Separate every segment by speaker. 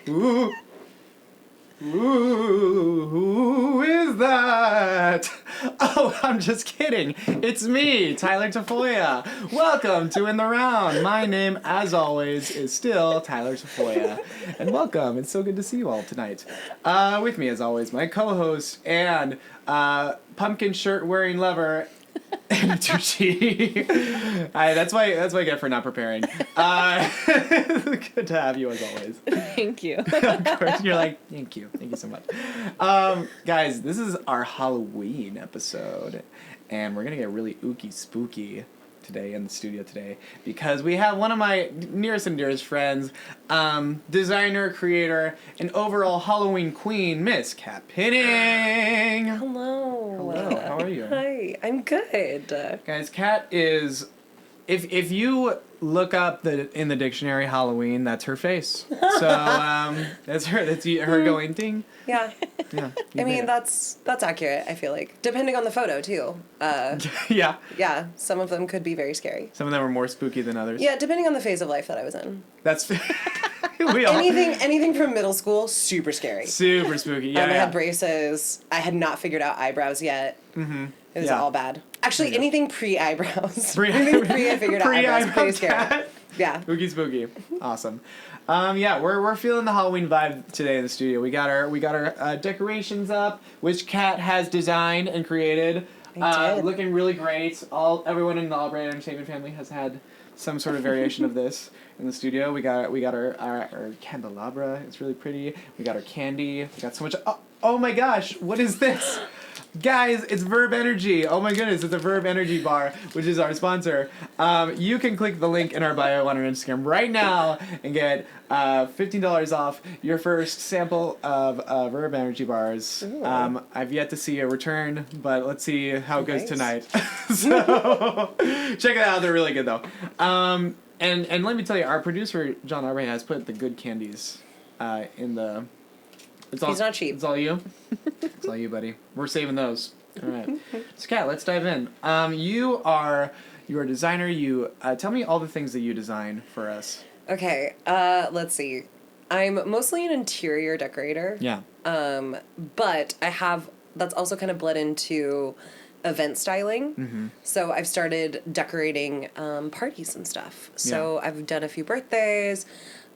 Speaker 1: Ooh. Ooh, who is that? Oh, I'm just kidding. It's me, Tyler Tafolla. Welcome to In the Round. My name, as always, is still Tyler Tafolla. And welcome. It's so good to see you all tonight. With me, as always, my co-host and pumpkin shirt wearing lover, and Duchi. That's why I get for not preparing. Good to have you as always.
Speaker 2: Thank you.
Speaker 1: Of course, you're like, thank you so much. Guys, this is our Halloween episode, and we're gonna get really ooky spooky today in the studio today because we have one of my nearest and dearest friends, designer, creator, and overall Halloween queen, Miss Kat Pinning.
Speaker 2: Hello.
Speaker 1: How are you?
Speaker 2: Hi. I'm good.
Speaker 1: Guys, Kat is, if you look up in the dictionary Halloween, that's her face. So that's her going ding.
Speaker 2: Yeah.
Speaker 1: Yeah.
Speaker 2: I mean, that's accurate, I feel like. Depending on the photo, too.
Speaker 1: Yeah.
Speaker 2: Yeah, some of them could be very scary.
Speaker 1: Some of them are more spooky than others.
Speaker 2: Yeah, depending on the phase of life that I was in.
Speaker 1: That's we all
Speaker 2: Anything from middle school, super scary.
Speaker 1: super spooky. Yeah.
Speaker 2: I had braces. I had not figured out eyebrows yet. Mm-hmm. It was all bad. Actually, anything pre-eyebrows. Anything pre I figured out eyebrows. Pretty scary. Yeah.
Speaker 1: Spooky, spooky. Awesome. Yeah, we're feeling the Halloween vibe today in the studio. We got our decorations up, which Kat has designed and created.
Speaker 2: I did.
Speaker 1: Looking really great. Everyone in the Albright Entertainment family has had some sort of variation of this in the studio. We got our candelabra. It's really pretty. We got our candy. We got so much. Oh my gosh! What is this? Guys, it's Verb Energy. Oh my goodness, it's a Verb Energy bar, which is our sponsor. You can click the link in our bio on our Instagram right now and get $15 off your first sample of Verb Energy bars. I've yet to see a return, but let's see how it goes tonight. So check it out. They're really good though. And let me tell you, our producer John Albright has put the good candies in the.
Speaker 2: He's not cheap.
Speaker 1: It's all you. It's all you, buddy. We're saving those. All right. So, Kat, let's dive in. You're a designer. You tell me all the things that you design for us.
Speaker 2: Okay. Let's see. I'm mostly an interior decorator.
Speaker 1: Yeah.
Speaker 2: But that's also kind of bled into event styling. Mm-hmm. So I've started decorating parties and stuff. So I've done a few birthdays.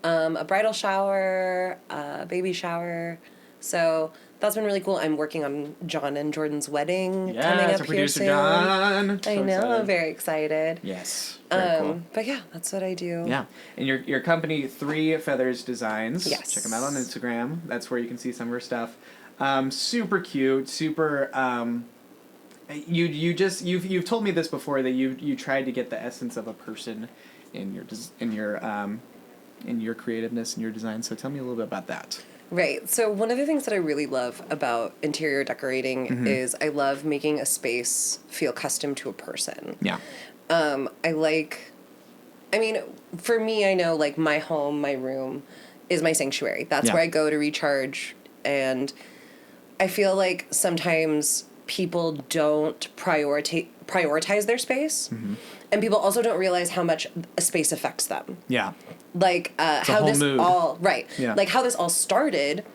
Speaker 2: A bridal shower, a baby shower. So that's been really cool. I'm working on John and Jordan's wedding coming up here soon.
Speaker 1: John.
Speaker 2: I know, I'm very excited.
Speaker 1: Yes. Very cool.
Speaker 2: But yeah, that's what I do.
Speaker 1: Yeah. And your company, Three Feathers Designs.
Speaker 2: Yes.
Speaker 1: Check them out on Instagram. That's where you can see some of her stuff. Super cute, super you've told me this before that you tried to get the essence of a person in your creativeness and your design. So tell me a little bit about that.
Speaker 2: Right. So one of the things that I really love about interior decorating is I love making a space feel custom to a person.
Speaker 1: Yeah.
Speaker 2: For me, I know like my home, my room is my sanctuary. That's where I go to recharge. And I feel like sometimes people don't prioritize their space. Mm-hmm. And people also don't realize how much a space affects them.
Speaker 1: Yeah.
Speaker 2: Like how this mood. Like how this all started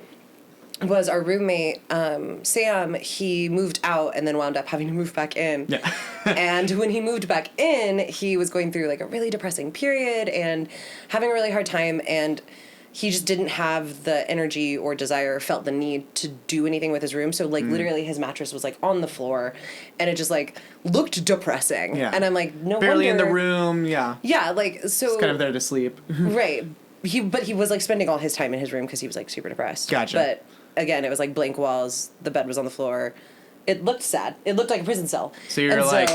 Speaker 2: was our roommate Sam. He moved out and then wound up having to move back in. Yeah. And when he moved back in, he was going through like a really depressing period and having a really hard time, and he just didn't have the energy or desire, felt the need to do anything with his room. So, like, literally his mattress was, like, on the floor, and it just, like, looked depressing. Yeah. And I'm like, no wonder.
Speaker 1: Barely in the room, yeah.
Speaker 2: Yeah, like, so.
Speaker 1: Just kind of there to sleep.
Speaker 2: Right. But he was, like, spending all his time in his room because he was, like, super depressed.
Speaker 1: Gotcha.
Speaker 2: But, again, it was, like, blank walls. The bed was on the floor. It looked sad. It looked like a prison cell.
Speaker 1: So you're like,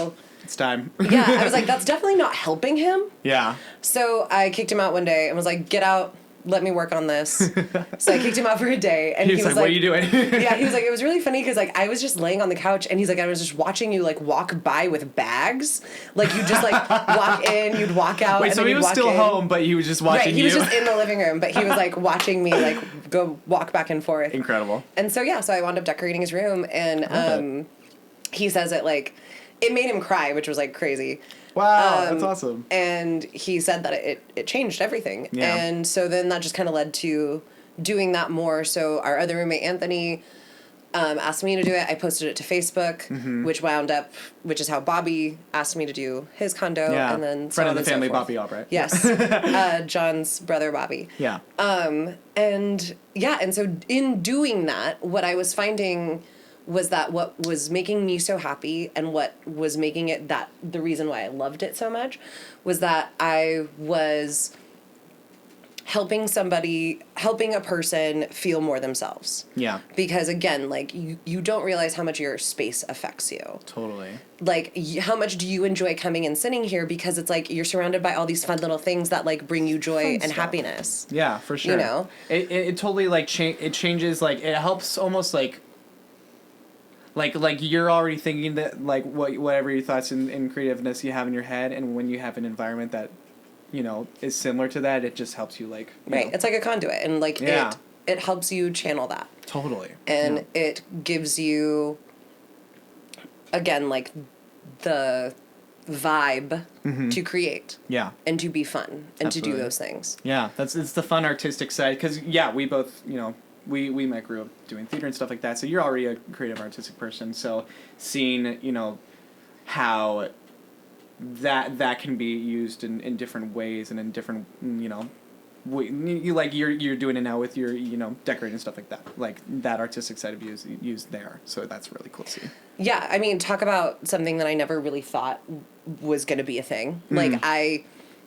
Speaker 1: it's time.
Speaker 2: Yeah, I was like, that's definitely not helping him.
Speaker 1: Yeah.
Speaker 2: So I kicked him out one day and was like, get out. Let me work on this. So I kicked him out for a day, and he was like,
Speaker 1: what are you doing?
Speaker 2: Yeah, he was like, it was really funny because like I was just laying on the couch, and he's like, I was just watching you like walk by with bags, like you just like walk in, you'd walk out.
Speaker 1: Wait,
Speaker 2: and
Speaker 1: so
Speaker 2: then
Speaker 1: he was still home, but he was just watching you.
Speaker 2: Right, he was just in the living room, but he was like watching me like go walk back and forth.
Speaker 1: Incredible.
Speaker 2: And so yeah, so I wound up decorating his room, and he says it made him cry, which was like crazy.
Speaker 1: Wow, that's awesome.
Speaker 2: And he said that it changed everything.
Speaker 1: Yeah.
Speaker 2: And so then that just kind of led to doing that more. So our other roommate, Anthony, asked me to do it. I posted it to Facebook, which is how Bobby asked me to do his condo.
Speaker 1: Yeah.
Speaker 2: And then
Speaker 1: friend of the family, Bobby Albright.
Speaker 2: Yes. John's brother, Bobby.
Speaker 1: Yeah.
Speaker 2: And so in doing that, what I was finding was that what was making me so happy and what was making it the reason why I loved it so much was that I was helping a person feel more themselves.
Speaker 1: Yeah.
Speaker 2: Because again, like you don't realize how much your space affects you.
Speaker 1: Totally.
Speaker 2: Like how much do you enjoy coming and sitting here, because it's like you're surrounded by all these fun little things that like bring you joy and happiness.
Speaker 1: Yeah, for sure.
Speaker 2: You know?
Speaker 1: It totally like it changes, like it helps almost like you're already thinking that like whatever your thoughts and creativeness you have in your head, and when you have an environment that is similar to that, it just helps you like
Speaker 2: right. It's like a conduit, and like it helps you channel that.
Speaker 1: Totally.
Speaker 2: And it gives you again like the vibe to create. Yeah. And to be fun and to do those things.
Speaker 1: Yeah, it's the fun artistic side, because we both we might grew up doing theater and stuff like that, so you're already a creative artistic person, so seeing how that can be used in different ways and in different you're doing it now with your decorating and stuff like that, like that artistic side of you is used there, so that's really cool to see.
Speaker 2: Yeah, I mean, talk about something that I never really thought was going to be a thing. Like I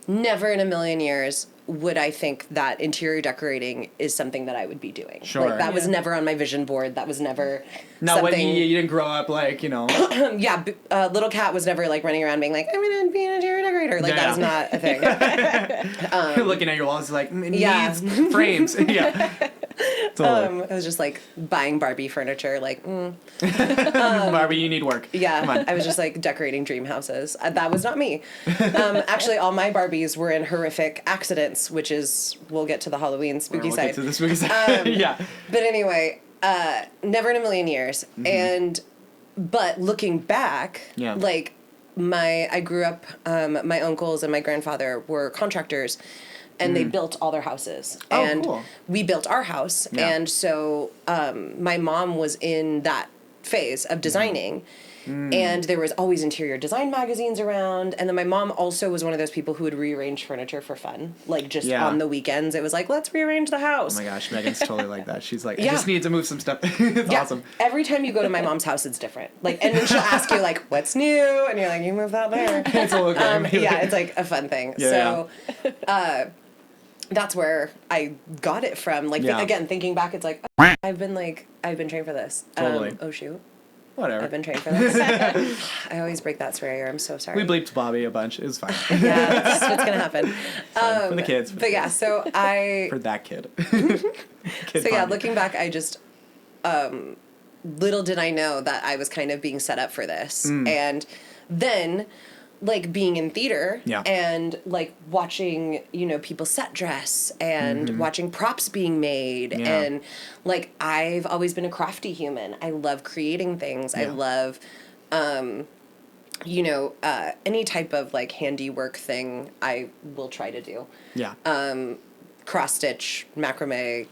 Speaker 2: never in a million years would I think that interior decorating is something that I would be doing.
Speaker 1: Sure.
Speaker 2: Like that was never on my vision board. That was never
Speaker 1: no,
Speaker 2: something...
Speaker 1: when you didn't grow up like,
Speaker 2: yeah, little cat was never like running around being like, I'm going to be an interior decorator. Like that was not a thing.
Speaker 1: Looking at your walls like, it needs frames. Yeah. Totally.
Speaker 2: I was just like buying Barbie furniture, like,
Speaker 1: Barbie, you need work.
Speaker 2: Yeah. Come on. I was just like decorating dream houses. That was not me. Actually, all my Barbies were in horrific accidents, which is, we'll get to the Halloween spooky side.
Speaker 1: Get to the spooky side. Yeah.
Speaker 2: But anyway, never in a million years. But looking back, like I grew up, my uncles and my grandfather were contractors, and they built all their houses. And cool. We built our house. Yeah. And so my mom was in that phase of designing. And there was always interior design magazines around. And then my mom also was one of those people who would rearrange furniture for fun. Like just on the weekends, it was like, let's rearrange the house.
Speaker 1: Oh my gosh, Megan's totally like that. She's like, I just need to move some stuff. It's awesome.
Speaker 2: Every time you go to my mom's house, it's different. Like, and then she'll ask you like, what's new? And you're like, you move that there.
Speaker 1: It's a little
Speaker 2: yeah, it's like a fun thing. Yeah. So, that's where I got it from. Like, again, thinking back, it's like, oh, I've been trained for this.
Speaker 1: Totally.
Speaker 2: Oh, shoot.
Speaker 1: Whatever.
Speaker 2: I've been trained for this. I always break that swear. I'm so sorry.
Speaker 1: We bleeped Bobby a bunch. It was fine.
Speaker 2: Yeah, that's what's going to happen.
Speaker 1: For the kids.
Speaker 2: For so I...
Speaker 1: For that kid.
Speaker 2: So yeah, looking back, I just... little did I know that I was kind of being set up for this. And then... like being in theater and like watching, people set dress and watching props being made. And like, I've always been a crafty human. I love creating things. I love, any type of like handiwork thing I will try to do. Yeah. Cross stitch, macrame,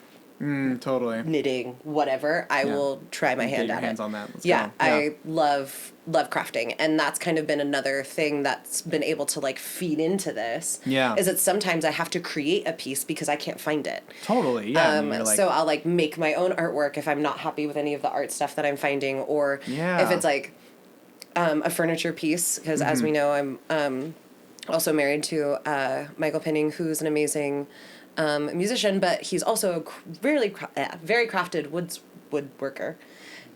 Speaker 1: totally.
Speaker 2: knitting, whatever. I will try my hand
Speaker 1: at it. Get your hands on that. Let's go.
Speaker 2: I love crafting, and that's kind of been another thing that's been able to like feed into this. Yeah. Is that sometimes I have to create a piece because I can't find it.
Speaker 1: Totally. Yeah.
Speaker 2: So I'll like make my own artwork if I'm not happy with any of the art stuff that I'm finding, or if it's like a furniture piece, because as we know, I'm also married to Michael Pinning, who's an amazing musician, but he's also a very crafted woodworker,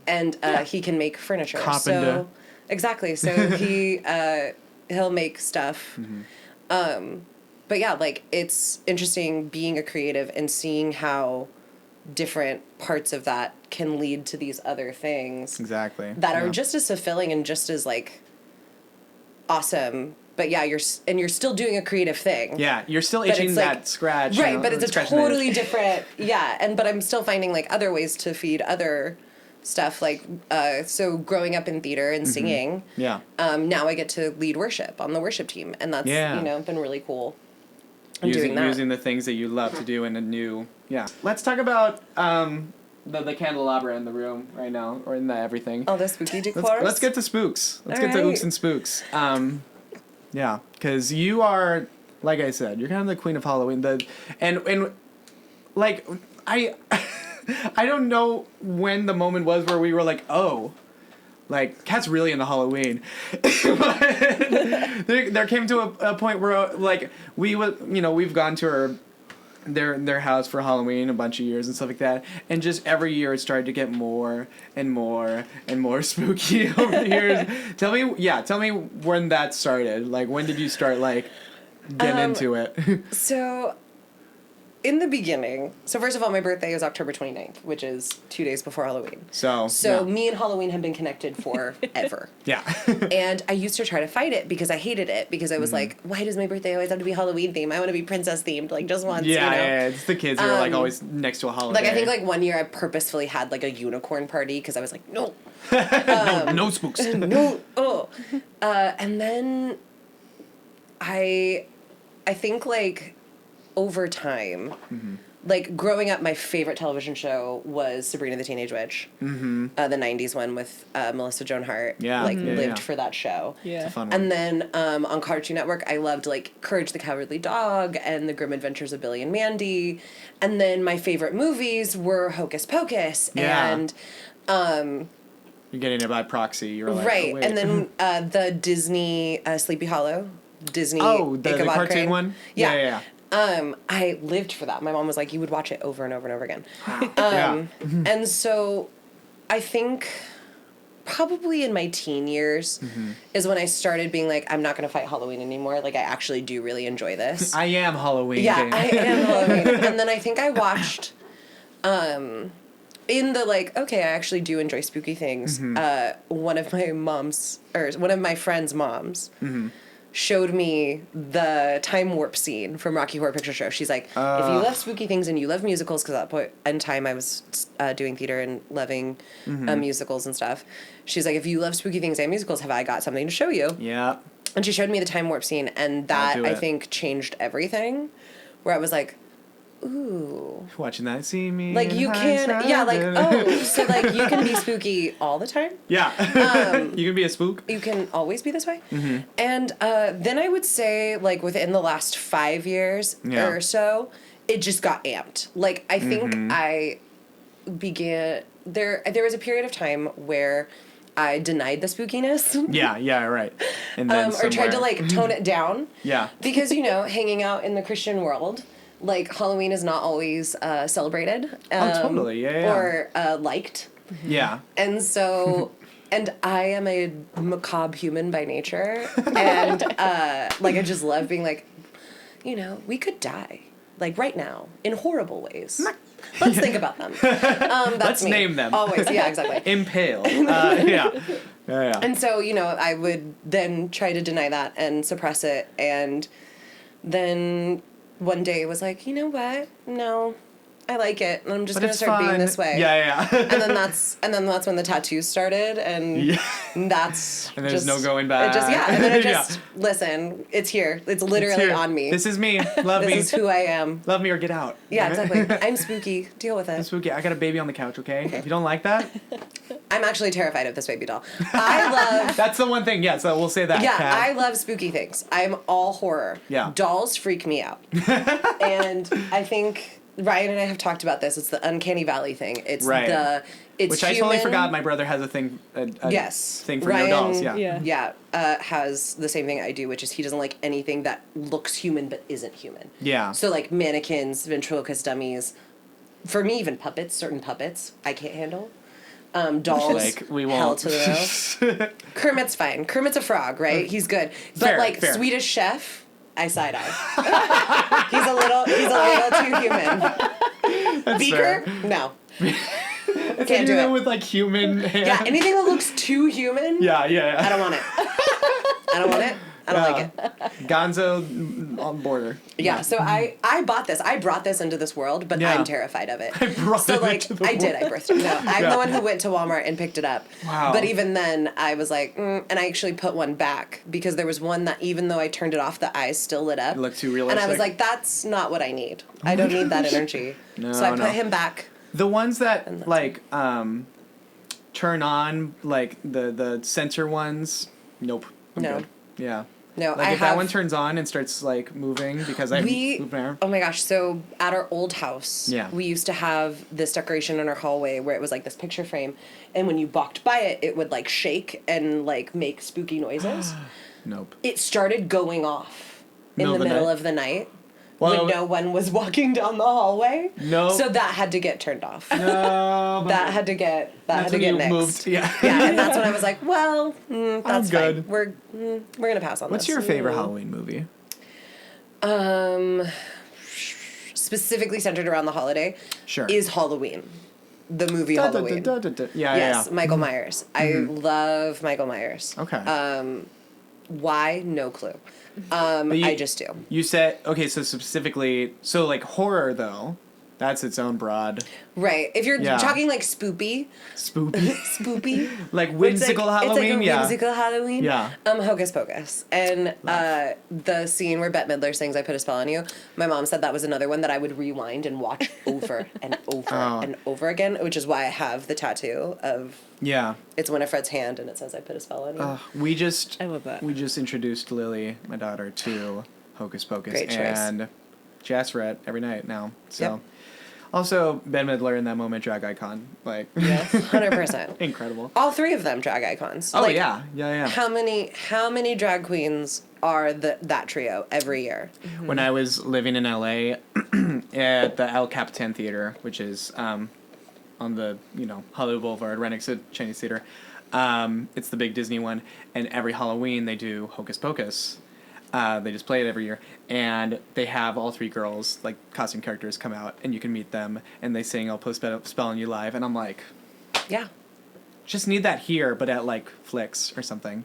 Speaker 2: and he can make furniture.
Speaker 1: Carpenter.
Speaker 2: So exactly. So he'll make stuff. But yeah, like it's interesting being a creative and seeing how different parts of that can lead to these other things.
Speaker 1: Exactly.
Speaker 2: That are just as fulfilling and just as like awesome. But yeah, you're still doing a creative thing.
Speaker 1: Yeah, you're still itching that scratch.
Speaker 2: Right, but it's a totally different, but I'm still finding like other ways to feed other stuff. Like, so growing up in theater and singing, now I get to lead worship on the worship team, and that's, been really cool.
Speaker 1: using the things that you love to do in a new. Yeah. Let's talk about the candelabra in the room right now, or in the everything.
Speaker 2: Oh, the spooky decor.
Speaker 1: Let's get to spooks. Let's get to ooks and spooks. Yeah, because you are, like I said, you're kind of the queen of Halloween. And like I don't know when the moment was where we were like, oh, like Kat's really into Halloween. But there came to a point where like we've gone to their house for Halloween a bunch of years and stuff like that, and just every year it started to get more and more and more spooky over the years. Tell me when that started. Like, when did you start like getting into it?
Speaker 2: So in the beginning, so first of all, my birthday is October 29th, which is 2 days before Halloween. So me and Halloween have been connected forever.
Speaker 1: Yeah.
Speaker 2: And I used to try to fight it because I hated it, because I was like, why does my birthday always have to be Halloween themed? I want to be princess themed, like just once,
Speaker 1: Yeah, it's the kids who are like always next to a holiday.
Speaker 2: Like, I think like one year I purposefully had like a unicorn party because I was like, no.
Speaker 1: No spooks.
Speaker 2: No. Oh. And then I think like over time, like growing up, my favorite television show was Sabrina the Teenage Witch, the 90s one with Melissa Joan Hart.
Speaker 1: Yeah,
Speaker 2: lived for that show.
Speaker 3: Yeah,
Speaker 1: it's a fun one.
Speaker 2: And then on Cartoon Network, I loved like Courage the Cowardly Dog and The Grim Adventures of Billy and Mandy. And then my favorite movies were Hocus Pocus and.
Speaker 1: You're getting it by proxy. You're like,
Speaker 2: right,
Speaker 1: oh, wait.
Speaker 2: and then the Disney Sleepy Hollow, Disney.
Speaker 1: The cartoon
Speaker 2: Crane.
Speaker 1: one.
Speaker 2: Yeah. I lived for that. My mom was like, you would watch it over and over and over again.
Speaker 1: Wow.
Speaker 2: And so I think probably in my teen years is when I started being like, I'm not going to fight Halloween anymore. Like, I actually do really enjoy this.
Speaker 1: I am Halloween.
Speaker 2: Yeah, I am Halloween. And then I think I watched, in the like, okay, I actually do enjoy spooky things. One of my friend's moms showed me the time warp scene from Rocky Horror Picture Show. She's like, if you love spooky things and you love musicals, because at that point in time I was doing theater and loving musicals and stuff. She's like, if you love spooky things and musicals, have I got something to show you?
Speaker 1: Yeah.
Speaker 2: And she showed me the time warp scene, and that I think changed everything. Where I was like, ooh.
Speaker 1: Watching that, see me.
Speaker 2: Like, you can, so like you can be spooky all the time.
Speaker 1: Yeah. You can be a spook.
Speaker 2: You can always be this way. And then I would say, like, within the last 5 years or so, it just got amped. Like, I think I began, there was a period of time where I denied the spookiness.
Speaker 1: Yeah, right. And then
Speaker 2: or tried to, like, tone it down.
Speaker 1: Yeah.
Speaker 2: Because, hanging out in the Christian world, like, Halloween is not always celebrated.
Speaker 1: Totally, yeah.
Speaker 2: Or liked.
Speaker 1: Yeah.
Speaker 2: And so, and I am a macabre human by nature. And, like, I just love being like, we could die. Like, right now. In horrible ways. Let's think about them. Let's
Speaker 1: name them.
Speaker 2: Always, yeah, exactly.
Speaker 1: Impale. Yeah.
Speaker 2: And so, I would then try to deny that and suppress it. And then one day it was like, you know what? No, I like it, and I'm just gonna start being this way.
Speaker 1: Yeah.
Speaker 2: and then that's when the tattoos started, and that's
Speaker 1: and there's no going back.
Speaker 2: And then listen, it's here. It's literally on me.
Speaker 1: This is me. Love me.
Speaker 2: This is who I am.
Speaker 1: Love me or get out.
Speaker 2: Yeah, exactly. I'm spooky. Deal with it.
Speaker 1: I'm spooky. I got a baby on the couch. Okay. If you don't like that,
Speaker 2: I'm actually terrified of this baby doll. I love.
Speaker 1: That's the one thing. Yeah. So we'll say that.
Speaker 2: Yeah,
Speaker 1: Kat.
Speaker 2: I love spooky things. I'm all horror.
Speaker 1: Yeah.
Speaker 2: Dolls freak me out, and I think Ryan and I have talked about this. It's the uncanny valley thing. It's
Speaker 1: right.
Speaker 2: It's
Speaker 1: which
Speaker 2: human.
Speaker 1: I totally forgot. My brother has a thing. Thing for
Speaker 2: Ryan,
Speaker 1: no dolls. Yeah.
Speaker 2: Yeah. Has the same thing I do, which is he doesn't like anything that looks human but isn't human.
Speaker 1: Yeah.
Speaker 2: So like mannequins, ventriloquist dummies, for me even puppets, certain puppets I can't handle. Dolls,
Speaker 1: like, we won't.
Speaker 2: hell to the no. Kermit's fine. Kermit's a frog, right? He's good. But
Speaker 1: fair.
Speaker 2: Swedish Chef, I side eye. He's a little too human.
Speaker 1: That's
Speaker 2: Beaker,
Speaker 1: fair.
Speaker 2: No.
Speaker 1: Can't do it with like human hands.
Speaker 2: Yeah, anything that looks too human.
Speaker 1: Yeah.
Speaker 2: I don't want it. I don't like it.
Speaker 1: Gonzo, on border.
Speaker 2: Yeah, so I bought this. I brought this into this world, but I'm terrified of it.
Speaker 1: I brought it into the world.
Speaker 2: I birthed it. No, I'm the one who went to Walmart and picked it up.
Speaker 1: Wow.
Speaker 2: But even then, I was like, and I actually put one back because there was one that even though I turned it off, the eyes still lit up.
Speaker 1: It looked too realistic.
Speaker 2: And I was like, that's not what I need. I don't need that energy.
Speaker 1: No,
Speaker 2: so I put him back.
Speaker 1: The ones that, like, turn on, like, the sensor ones, nope. I'm good. Yeah.
Speaker 2: No,
Speaker 1: like if that one turns on and starts like moving because
Speaker 2: oh my gosh, so at our old house, we used to have this decoration in our hallway where it was like this picture frame, and when you walked by it, it would like shake and like make spooky noises.
Speaker 1: Nope. It
Speaker 2: started going off in the middle of the night. When no one was walking down the hallway.
Speaker 1: No.
Speaker 2: So that had to get turned off.
Speaker 1: No.
Speaker 2: that had to get nixed.
Speaker 1: Moved. Yeah.
Speaker 2: Yeah, and that's when I was like, well, that's
Speaker 1: good.
Speaker 2: Fine. We're gonna pass on
Speaker 1: What's
Speaker 2: this.
Speaker 1: your favorite Halloween movie?
Speaker 2: Specifically centered around the holiday.
Speaker 1: Sure.
Speaker 2: Is Halloween. The movie Halloween.
Speaker 1: Yes,
Speaker 2: Michael Myers. I love Michael Myers.
Speaker 1: Okay.
Speaker 2: Why? No clue. I just do.
Speaker 1: You said, okay, so specifically, so like horror though, that's its own broad.
Speaker 2: Right. If you're talking like spoopy. Spoopy.
Speaker 1: Like whimsical Halloween,
Speaker 2: it's like a whimsical Halloween.
Speaker 1: Yeah.
Speaker 2: Hocus Pocus. And the scene where Bette Midler sings I Put a Spell on You, my mom said that was another one that I would rewind and watch over and over and over again, which is why I have the tattoo of it's Winifred's hand and it says I put a spell on you.
Speaker 1: I
Speaker 3: love that.
Speaker 1: We just introduced Lily, my daughter, to Hocus Pocus.
Speaker 2: Great choice.
Speaker 1: And she asks for it every night now. So also Bette Midler in that moment, drag icon. Like
Speaker 2: yes, 100%.
Speaker 1: Incredible.
Speaker 2: All three of them drag icons.
Speaker 1: Oh yeah.
Speaker 2: How many drag queens are that trio every year?
Speaker 1: Mm-hmm. When I was living in LA at the El Capitan Theater, which is on the Hollywood Boulevard right next to Chinese Theater, it's the big Disney one, and every Halloween they do Hocus Pocus. They just play it every year, and they have all three girls, like costume characters, come out, and you can meet them, and they sing "I'll Put a Spell on You" live, and I'm like, just need that here, but at like Flicks or something.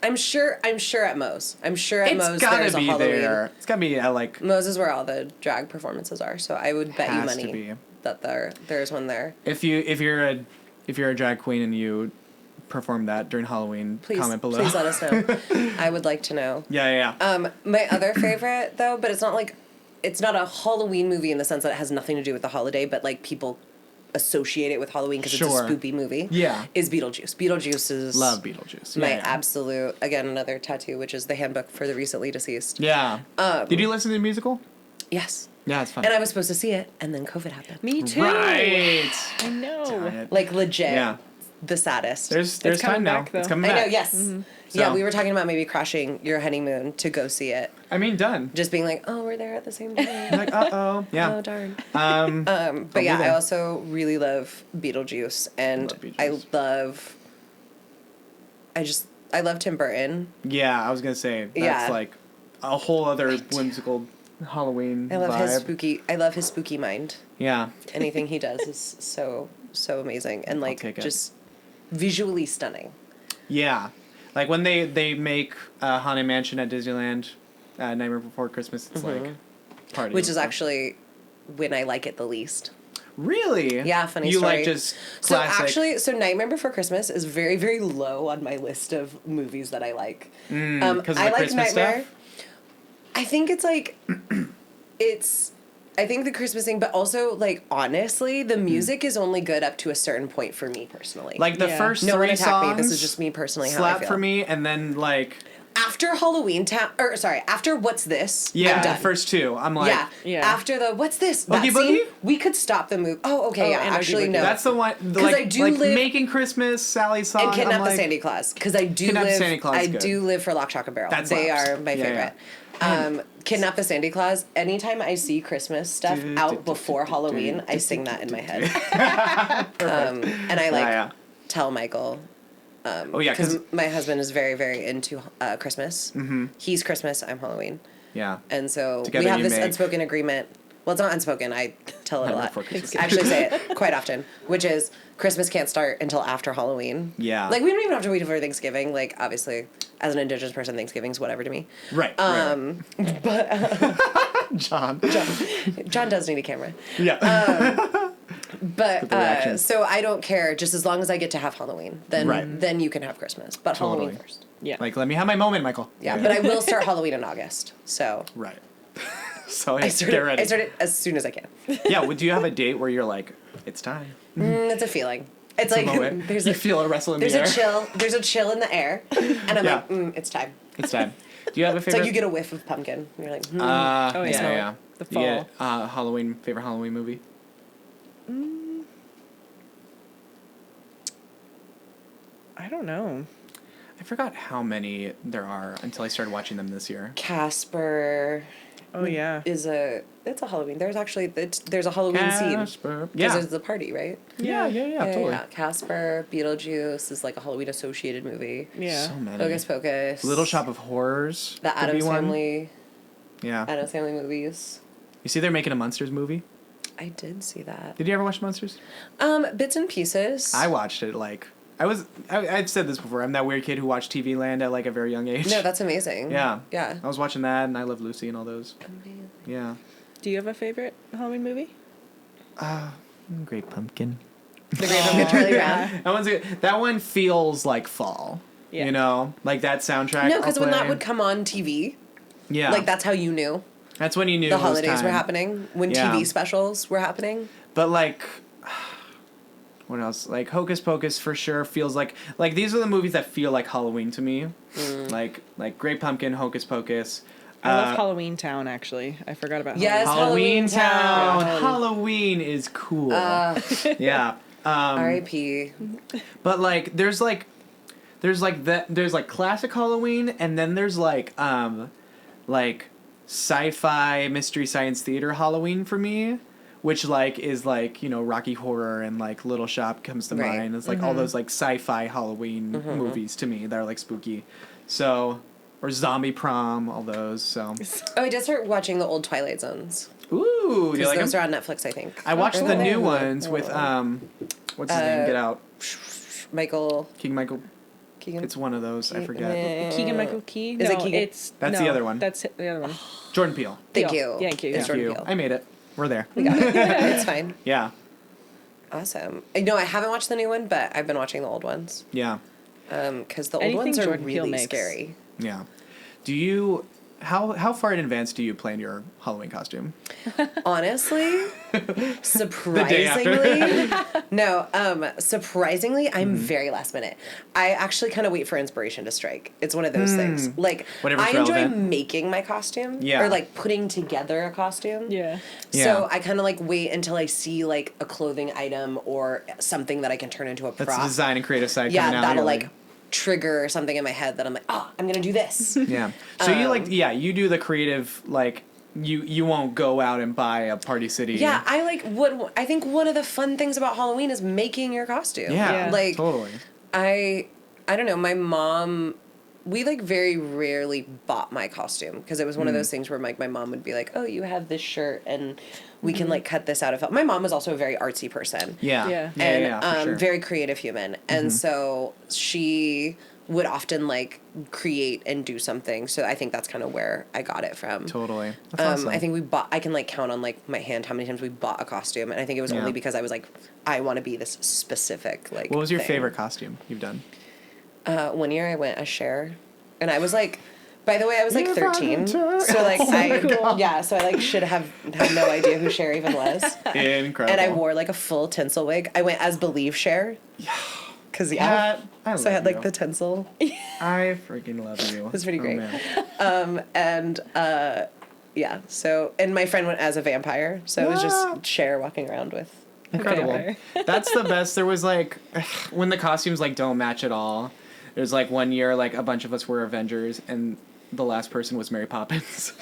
Speaker 2: I'm sure at Moe's. Moe's there's a Halloween.
Speaker 1: There. It's gotta be at like
Speaker 2: Moe's is where all the drag performances are, so I would bet you money that there's one there.
Speaker 1: If you're a drag queen and you perform that during Halloween, comment below.
Speaker 2: Please let us know. I would like to know.
Speaker 1: Yeah.
Speaker 2: My other favorite though, but it's not a Halloween movie in the sense that it has nothing to do with the holiday, but like people associate it with Halloween because it's a spoopy movie.
Speaker 1: Yeah.
Speaker 2: Is Beetlejuice. Beetlejuice is
Speaker 1: love Beetlejuice.
Speaker 2: My absolute, again, another tattoo, which is the handbook for the recently deceased.
Speaker 1: Yeah. Did you listen to the musical?
Speaker 2: Yes.
Speaker 1: Yeah, it's fun.
Speaker 2: And I was supposed to see it, and then COVID happened.
Speaker 3: Me too.
Speaker 1: Right.
Speaker 3: I know.
Speaker 2: Like legit.
Speaker 1: Yeah.
Speaker 2: The saddest.
Speaker 1: There's time now.
Speaker 3: Back, though.
Speaker 1: It's coming back.
Speaker 2: I know, yes. Mm-hmm. So. Yeah, we were talking about maybe crashing your honeymoon to go see it.
Speaker 1: I mean, done.
Speaker 2: Just being like, oh, we're there at the same time.
Speaker 1: Like, uh-oh. Yeah.
Speaker 2: Oh, darn. But yeah, I also really love Beetlejuice, and I love Tim Burton.
Speaker 1: Yeah, I was gonna say that's like a whole other whimsical Halloween vibe.
Speaker 2: I love his spooky mind.
Speaker 1: Yeah.
Speaker 2: Anything he does is so amazing and like just visually stunning.
Speaker 1: Yeah. Like when they make Haunted Mansion at Disneyland, Nightmare Before Christmas, it's like party.
Speaker 2: Which is actually when I like it the least.
Speaker 1: Really?
Speaker 2: Yeah, funny
Speaker 1: you
Speaker 2: story.
Speaker 1: You like just classic...
Speaker 2: So Nightmare Before Christmas is very, very low on my list of movies that I like.
Speaker 1: Because
Speaker 2: I like
Speaker 1: Christmas
Speaker 2: Nightmare.
Speaker 1: Stuff?
Speaker 2: I think it's like... I think the Christmas thing, but also, like, honestly, the music is only good up to a certain point for me, personally.
Speaker 1: Like, the first
Speaker 2: no
Speaker 1: 3
Speaker 2: one
Speaker 1: songs...
Speaker 2: me. This is just me personally how I
Speaker 1: slap
Speaker 2: feel.
Speaker 1: for me, and then, like...
Speaker 2: After after What's This,
Speaker 1: yeah,
Speaker 2: I'm done.
Speaker 1: The first 2, I'm like...
Speaker 2: Yeah. After the What's This, that
Speaker 1: Oogie
Speaker 2: scene,
Speaker 1: Boogie?
Speaker 2: we could stop the movie. Oh, okay, actually, no.
Speaker 1: That's the one, like Making Christmas, Sally's song.
Speaker 2: And Kidnap the Sandy Claus, because I do live for Lock, Shock, and Barrel. They are my favorite. Kidnap the Sandy Claus. Anytime I see Christmas stuff out before Halloween, I sing that in my head. And I tell Michael. Because my husband is very, very into Christmas. Mm-hmm. He's Christmas, I'm Halloween.
Speaker 1: Yeah.
Speaker 2: And so we have this unspoken agreement. Well, it's not unspoken. I tell it a lot. I actually say it quite often, which is Christmas can't start until after Halloween.
Speaker 1: Yeah.
Speaker 2: Like, we don't even have to wait for Thanksgiving. Like, obviously, as an Indigenous person, Thanksgiving's whatever to me.
Speaker 1: Right.
Speaker 2: But
Speaker 1: John
Speaker 2: does need a camera.
Speaker 1: Yeah.
Speaker 2: But so I don't care, just as long as I get to have Halloween. Then you can have Christmas, but
Speaker 1: Totally.
Speaker 2: Halloween first.
Speaker 3: Yeah.
Speaker 1: Like, let me have my moment, Michael.
Speaker 2: Yeah, but I will start Halloween in August. So
Speaker 1: Right. So
Speaker 2: I
Speaker 1: get ready.
Speaker 2: I start it as soon as I can.
Speaker 1: Yeah. Do you have a date where you're like, it's time?
Speaker 2: It's a feeling. It's like
Speaker 1: you feel a wrestle in the air.
Speaker 2: There's a chill in the air, and I'm like, it's time.
Speaker 1: It's time. Do you have a favorite?
Speaker 2: It's like you get a whiff of pumpkin. And you're like,
Speaker 3: oh yeah,
Speaker 1: yeah.
Speaker 3: The fall.
Speaker 1: Yeah. Favorite Halloween movie?
Speaker 3: I don't know.
Speaker 1: I forgot how many there are until I started watching them this year.
Speaker 2: Casper.
Speaker 3: Oh yeah.
Speaker 2: It's a Halloween. There's actually there's a Halloween scene.
Speaker 1: Casper.
Speaker 2: Because
Speaker 1: Yeah.
Speaker 2: there's the party, right?
Speaker 1: Yeah. Totally.
Speaker 2: Yeah. Casper, Beetlejuice is like a Halloween associated movie.
Speaker 3: Yeah.
Speaker 1: So many.
Speaker 2: Hocus Pocus.
Speaker 1: Little Shop of Horrors.
Speaker 2: The
Speaker 1: could be
Speaker 2: Addams
Speaker 1: one.
Speaker 2: Family.
Speaker 1: Yeah.
Speaker 2: Addams Family movies.
Speaker 1: You see, they're making a Monsters movie.
Speaker 2: I did see that.
Speaker 1: Did you ever watch Monsters?
Speaker 2: Bits and pieces.
Speaker 1: I watched it. I've said this before. I'm that weird kid who watched TV Land at like a very young age.
Speaker 2: No, that's amazing.
Speaker 1: Yeah.
Speaker 2: Yeah.
Speaker 1: I was watching that, and I Love Lucy and all those.
Speaker 2: Amazing.
Speaker 1: Yeah.
Speaker 3: Do you have a favorite Halloween movie?
Speaker 1: Great Pumpkin.
Speaker 2: The Great Pumpkin, Charlie Brown.
Speaker 1: That one's good. That one feels like fall.
Speaker 3: Yeah.
Speaker 1: You know, like that soundtrack.
Speaker 2: No, because when that would come on TV,
Speaker 1: yeah,
Speaker 2: like that's how you knew
Speaker 1: that's when you knew
Speaker 2: the
Speaker 1: it was
Speaker 2: holidays were
Speaker 1: time.
Speaker 2: happening, when
Speaker 1: Yeah.
Speaker 2: TV specials were happening.
Speaker 1: But like, what else? Like Hocus Pocus for sure feels like these are the movies that feel like Halloween to me. Like Great Pumpkin, Hocus Pocus.
Speaker 3: I love Halloween Town, actually. I forgot about
Speaker 2: Yes,
Speaker 3: Halloween.
Speaker 1: Halloween Town.
Speaker 2: Town.
Speaker 1: Halloween is cool. Yeah.
Speaker 2: R.I.P.
Speaker 1: But like there's like classic Halloween, and then there's like sci-fi mystery science theater Halloween for me, which like is like, you know, Rocky Horror and like Little Shop comes to
Speaker 2: Right.
Speaker 1: mind. It's like all those like sci-fi Halloween movies to me that are like spooky. So, or Zombie Prom, all those. So
Speaker 2: Oh, I did start watching the old Twilight Zones.
Speaker 1: ooh, you
Speaker 2: Because
Speaker 1: like
Speaker 2: those
Speaker 1: them?
Speaker 2: are on Netflix, I think.
Speaker 1: I watched
Speaker 2: Or
Speaker 1: the
Speaker 2: they
Speaker 1: new
Speaker 2: have
Speaker 1: ones with what's his name? Get Out.
Speaker 2: Michael
Speaker 1: King Michael.
Speaker 2: Keegan.
Speaker 1: It's one of those. I forget.
Speaker 3: Keegan-Michael Key?
Speaker 2: Is it Keegan?
Speaker 1: That's the other one.
Speaker 3: That's the other one.
Speaker 1: Jordan Peele.
Speaker 2: Thank
Speaker 3: Peele.
Speaker 2: you.
Speaker 3: Thank you.
Speaker 2: It's
Speaker 1: Thank
Speaker 2: Jordan
Speaker 1: you.
Speaker 2: Peele.
Speaker 1: I made it. We're there.
Speaker 2: We got it. It's fine.
Speaker 1: Yeah.
Speaker 2: Awesome. No, I haven't watched the new one, but I've been watching the old ones.
Speaker 1: Yeah.
Speaker 2: Because the old
Speaker 3: Anything
Speaker 2: ones are
Speaker 3: Jordan Peele
Speaker 2: really
Speaker 3: makes.
Speaker 2: scary.
Speaker 1: Yeah. Do you how far in advance do you plan your Halloween costume?
Speaker 2: Honestly,
Speaker 1: after.
Speaker 2: surprisingly, surprisingly, I'm very last minute. I actually kind of wait for inspiration to strike. It's one of those things. Like,
Speaker 1: Whatever's
Speaker 2: I enjoy
Speaker 1: relevant.
Speaker 2: making my costume.
Speaker 1: Yeah.
Speaker 2: Or like putting together a costume.
Speaker 3: Yeah.
Speaker 1: Yeah.
Speaker 2: So I kind of like wait until I see like a clothing item or something that I can turn into a prop.
Speaker 1: That's the design and creative side
Speaker 2: Yeah,
Speaker 1: coming out.
Speaker 2: that'll
Speaker 1: You're
Speaker 2: like trigger something in my head that I'm like, I'm gonna do this.
Speaker 1: Yeah. So you do the creative, like you won't go out and buy a Party City.
Speaker 2: Yeah, I think one of the fun things about Halloween is making your costume.
Speaker 1: Yeah.
Speaker 2: Like
Speaker 1: Totally.
Speaker 2: I don't know, my mom, we like very rarely bought my costume because it was one of those things where like my mom would be like, "Oh, you have this shirt and we can like cut this out of." My mom was also a very artsy person.
Speaker 1: Yeah.
Speaker 3: Yeah.
Speaker 2: And
Speaker 1: for sure.
Speaker 2: very creative human. And so she would often like create and do something. So I think that's kind of where I got it from.
Speaker 1: Totally. That's awesome.
Speaker 2: I think I can like count on like my hand how many times we bought a costume, and I think it was
Speaker 1: Yeah.
Speaker 2: only because I was like, I want to be this specific like.
Speaker 1: What was your
Speaker 2: thing.
Speaker 1: favorite costume you've done?
Speaker 2: One year I went as Cher, and I was like, by the way, I was like
Speaker 1: You're
Speaker 2: 13,
Speaker 1: fucking
Speaker 2: so like
Speaker 3: cool.
Speaker 2: so I like should have had no idea who Cher even was,
Speaker 1: Incredible.
Speaker 2: and I wore like a full tinsel wig. I went as Believe Cher. Yeah. Cause
Speaker 1: That- I
Speaker 2: so I had
Speaker 1: love
Speaker 2: like
Speaker 1: you.
Speaker 2: the tinsel.
Speaker 1: I freaking love you. It
Speaker 2: was pretty great.
Speaker 1: Man.
Speaker 2: Yeah. So and my friend went as a vampire, so it was
Speaker 1: Yeah.
Speaker 2: just Cher walking around with.
Speaker 1: Incredible.
Speaker 3: Okay.
Speaker 1: That's the best. There was like when the costumes like don't match at all. There's like one year like a bunch of us were Avengers and the last person was Mary Poppins.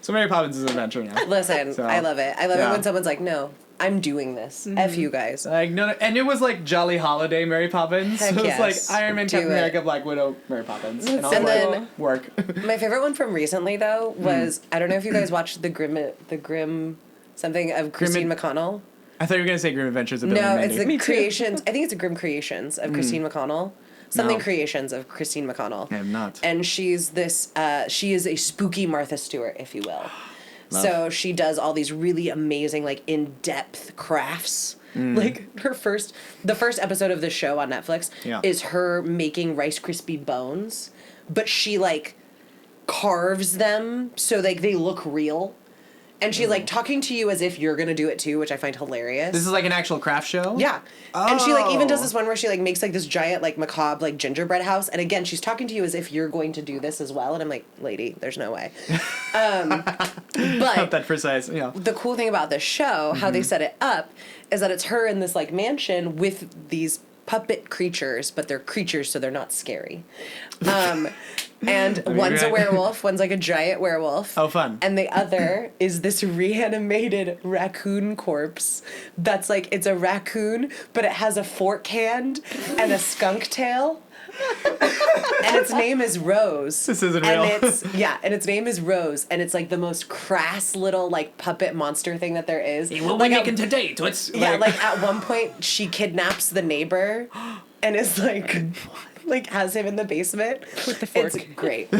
Speaker 1: So Mary Poppins is an Avenger now.
Speaker 2: Listen,
Speaker 1: So,
Speaker 2: I love it. I love it
Speaker 1: yeah.
Speaker 2: when someone's like, "No, I'm doing this. F you guys."
Speaker 1: Like no, and it was like Jolly Holiday Mary Poppins.
Speaker 2: Heck
Speaker 1: So it was
Speaker 2: yes.
Speaker 1: like Iron Man,
Speaker 2: Do
Speaker 1: Captain
Speaker 2: it.
Speaker 1: America, Black Widow, Mary Poppins, and I was
Speaker 2: And
Speaker 1: like,
Speaker 2: then-
Speaker 1: work.
Speaker 2: My favorite one from recently though was I don't know if you guys watched the Grim something of Christine McConnell.
Speaker 1: I thought you were gonna say Grim Adventures of Billy
Speaker 2: No,
Speaker 1: and
Speaker 2: it's
Speaker 1: Mandy.
Speaker 2: the Creations. I think it's a Grim Creations of Christine McConnell. something
Speaker 1: No.
Speaker 2: Creations of Christine McConnell.
Speaker 1: I am not.
Speaker 2: And she's this, she is a spooky Martha Stewart, if you will. So she does all these really amazing, like, in-depth crafts. Like, the first episode of the show on Netflix is her making Rice Krispie bones, but she, like, carves them so, like, they look real. And she's, like, talking to you as if you're gonna do it, too, which I find hilarious.
Speaker 1: This is, like, an actual craft show?
Speaker 2: Yeah. Oh. And she, like, even does this one where she, like, makes, like, this giant, like, macabre, like, gingerbread house. And again, she's talking to you as if you're going to do this as well. And I'm like, lady, there's no way. But
Speaker 1: Not that precise, yeah.
Speaker 2: The cool thing about this show, how they set it up, is that it's her in this, like, mansion with these puppet creatures, but they're creatures, so they're not scary. And one's a werewolf, one's like a giant werewolf.
Speaker 1: Oh, fun.
Speaker 2: And the other is this reanimated raccoon corpse that's like, it's a raccoon, but it has a fork hand and a skunk tail. And its name is Rose.
Speaker 1: This isn't
Speaker 2: and
Speaker 1: real.
Speaker 2: And its name is Rose, and it's like the most crass little like puppet monster thing that there is.
Speaker 1: Hey, what
Speaker 2: like,
Speaker 1: we making today? What's
Speaker 2: like at one point she kidnaps the neighbor and is like has him in the basement
Speaker 3: with the fork.
Speaker 2: It's great. I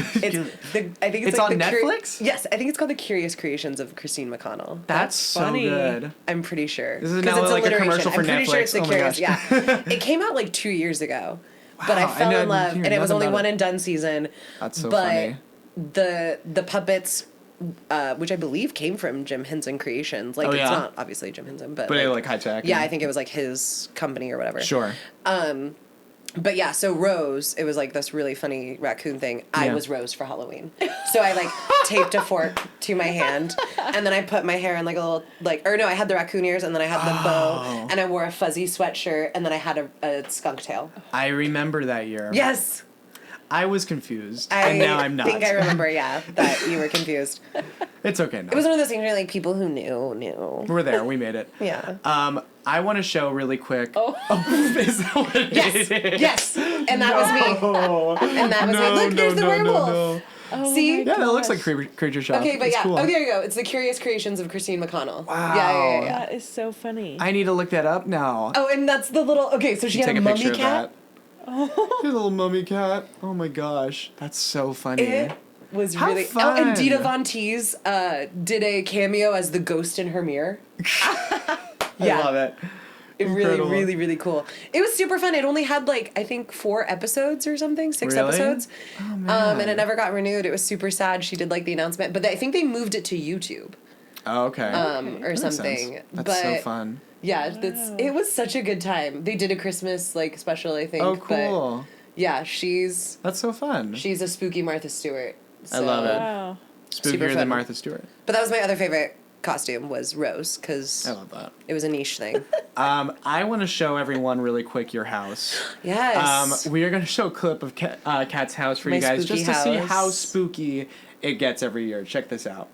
Speaker 2: think it's
Speaker 1: on
Speaker 2: the
Speaker 1: Netflix?
Speaker 2: Yes, I think it's called The Curious Creations of Christine McConnell.
Speaker 1: That's so
Speaker 3: funny.
Speaker 1: good.
Speaker 2: I'm pretty sure.
Speaker 1: This is now
Speaker 2: it's
Speaker 1: like a
Speaker 2: alliteration.
Speaker 1: commercial for
Speaker 2: I'm pretty
Speaker 1: Netflix.
Speaker 2: sure it's The
Speaker 1: Oh my
Speaker 2: Curious.
Speaker 1: gosh.
Speaker 2: Yeah, it came out like 2 years ago, but I
Speaker 1: Wow,
Speaker 2: fell
Speaker 1: I
Speaker 2: in love,
Speaker 1: hear
Speaker 2: and it was
Speaker 1: nothing
Speaker 2: only
Speaker 1: about
Speaker 2: one
Speaker 1: it.
Speaker 2: and done season.
Speaker 1: That's so
Speaker 2: but
Speaker 1: funny.
Speaker 2: The puppets, which I believe came from Jim Henson Creations. Like,
Speaker 1: Oh, yeah?
Speaker 2: it's not obviously Jim Henson, but
Speaker 1: like high tech.
Speaker 2: yeah, I think it was like his company or whatever.
Speaker 1: Sure.
Speaker 2: But yeah, so Rose, it was like this really funny raccoon thing. I
Speaker 1: Yeah.
Speaker 2: was Rose for Halloween. So I like taped a fork to my hand, and then I put my hair in like a little, I had the raccoon ears, and then I had the bow, and I wore a fuzzy sweatshirt, and then I had a skunk tail.
Speaker 1: I remember that year.
Speaker 2: Yes!
Speaker 1: I was confused, and now I'm not.
Speaker 2: I think I remember, that you were confused.
Speaker 1: It's okay now.
Speaker 2: It was one of those things where like people who knew.
Speaker 1: We're there. We made it.
Speaker 2: Yeah.
Speaker 1: I want to show really quick.
Speaker 3: Oh.
Speaker 1: Is that what it
Speaker 2: Yes!
Speaker 1: is?
Speaker 2: Yes! And that was me. And that was me. Look, there's the werewolf.
Speaker 3: Oh
Speaker 2: See?
Speaker 3: my
Speaker 1: Yeah, that looks like
Speaker 3: gosh.
Speaker 1: Creature Shop.
Speaker 2: Okay, but
Speaker 1: It's
Speaker 2: yeah.
Speaker 1: cool.
Speaker 2: Oh, there you go. It's The Curious Creations of Christine McConnell.
Speaker 1: Wow.
Speaker 2: Yeah.
Speaker 3: That is so funny.
Speaker 1: I need to look that up now.
Speaker 2: Oh, and that's the little. Okay, so she had
Speaker 1: Take
Speaker 2: a
Speaker 1: a picture
Speaker 2: mummy
Speaker 1: of
Speaker 2: cat.
Speaker 3: Oh.
Speaker 1: Your little mummy cat. Oh my gosh, that's so funny.
Speaker 2: It was
Speaker 1: How
Speaker 2: really.
Speaker 1: fun.
Speaker 2: Oh, and Dita Von Teese did a cameo as the ghost in her mirror.
Speaker 1: I
Speaker 2: Yeah.
Speaker 1: love it.
Speaker 2: It really,
Speaker 1: Incredible.
Speaker 2: really, really cool. It was super fun. It only had like I think 4 episodes or something, 6
Speaker 1: Really?
Speaker 2: episodes.
Speaker 1: Oh man.
Speaker 2: And it never got renewed. It was super sad. She did like the announcement, but I think they moved it to YouTube.
Speaker 1: Oh, okay.
Speaker 2: Or
Speaker 1: That makes
Speaker 2: something.
Speaker 1: sense. That's
Speaker 2: but
Speaker 1: so fun.
Speaker 2: yeah,
Speaker 3: Wow.
Speaker 2: it was such a good time. They did a Christmas like special, I think.
Speaker 1: Oh,
Speaker 2: But
Speaker 1: cool.
Speaker 2: yeah, she's
Speaker 1: That's so fun.
Speaker 2: a spooky Martha Stewart.
Speaker 1: I love it.
Speaker 3: Wow.
Speaker 2: super
Speaker 1: Spookier
Speaker 2: fun.
Speaker 1: than Martha Stewart.
Speaker 2: But that was my other favorite costume was Rose because
Speaker 1: I love that.
Speaker 2: it was a niche thing.
Speaker 1: I want to show everyone really quick your house.
Speaker 2: Yes.
Speaker 1: We are going to show a clip of Kat's house for
Speaker 2: My
Speaker 1: you guys
Speaker 2: spooky
Speaker 1: just to see
Speaker 2: house.
Speaker 1: how spooky it gets every year. Check this out.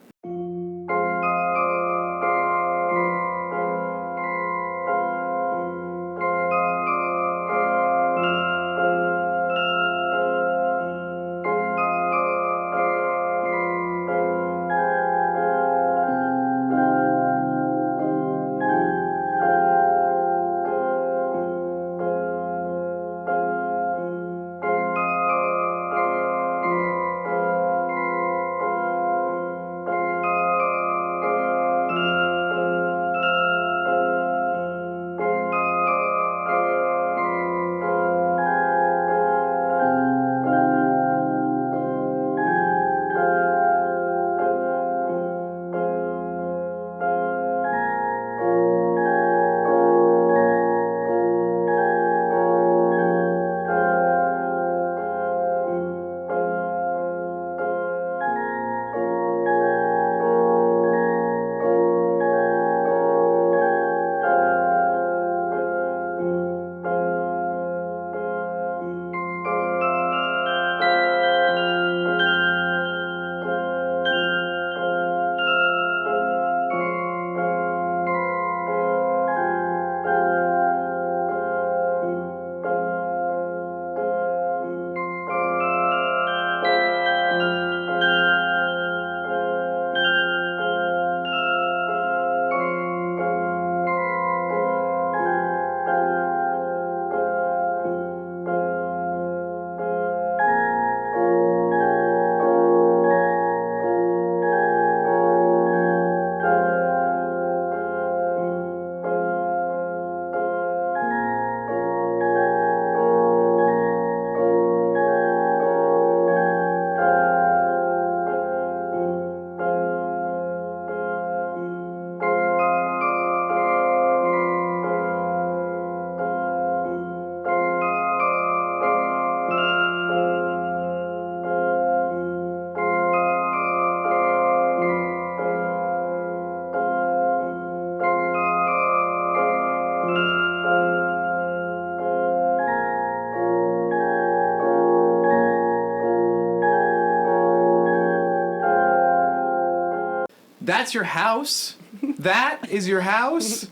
Speaker 1: That's your house? That is your house?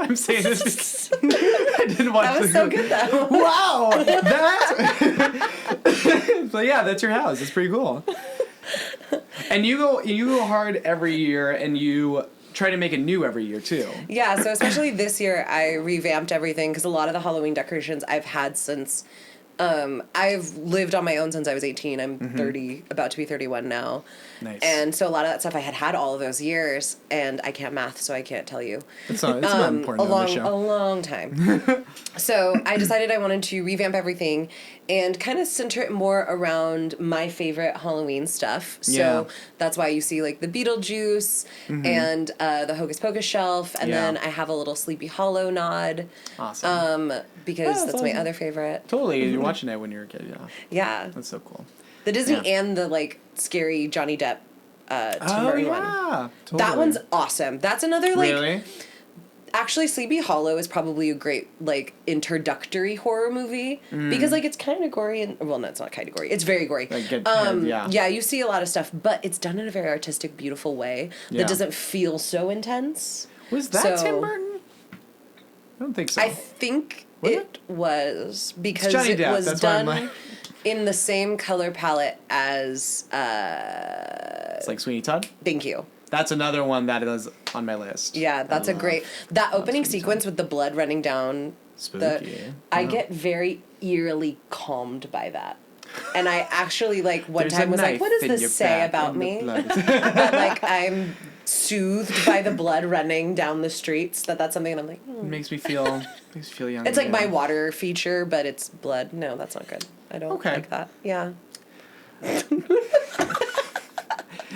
Speaker 1: I'm saying this. I didn't watch.
Speaker 2: That was so good though.
Speaker 1: Wow, that. But yeah, that's your house. It's pretty cool. And you go hard every year, and you try to make it new every year too.
Speaker 2: Yeah, so especially this year, I revamped everything because a lot of the Halloween decorations I've had since. I've lived on my own since I was 18. I'm 30, about to be 31 now.
Speaker 1: Nice.
Speaker 2: And so a lot of that stuff I had all of those years, and I can't math, so I can't tell you.
Speaker 1: It's not important on the show.
Speaker 2: A long time. So I decided I wanted to revamp everything and kind of center it more around my favorite Halloween stuff. So that's why you see like the Beetlejuice and the Hocus Pocus shelf, and then I have a little Sleepy Hollow nod.
Speaker 1: Awesome.
Speaker 2: Because that's my other favorite.
Speaker 1: Totally, you're watching it when you're a kid, yeah.
Speaker 2: Yeah.
Speaker 1: That's so cool.
Speaker 2: The Disney and the like scary Johnny Depp Tim Burton one.
Speaker 1: Totally.
Speaker 2: That one's awesome. That's another like
Speaker 1: Really?
Speaker 2: Actually, Sleepy Hollow is probably a great like introductory horror movie because like it's kind of gory and no, it's not kind of gory. It's very gory.
Speaker 1: Like,
Speaker 2: yeah, you see a lot of stuff, but it's done in a very artistic, beautiful way that doesn't feel so intense.
Speaker 1: Was that Tim Burton? I don't think so.
Speaker 2: I think it was because
Speaker 1: Johnny
Speaker 2: it
Speaker 1: Depp.
Speaker 2: was
Speaker 1: That's
Speaker 2: done in the same color palette as.
Speaker 1: It's like Sweeney Todd?
Speaker 2: Thank you.
Speaker 1: That's another one that is on my list.
Speaker 2: Yeah, that's a great. That opening sequence with the blood running down.
Speaker 1: Spooky.
Speaker 2: I get very eerily calmed by that. And I actually, like, one time was like, what does this say about me? That, like, I'm soothed by the blood running down the streets. That's something, and I'm like,
Speaker 1: It makes me feel young.
Speaker 2: It's like my water feature, but it's blood. No, that's not good. I don't like that. Yeah.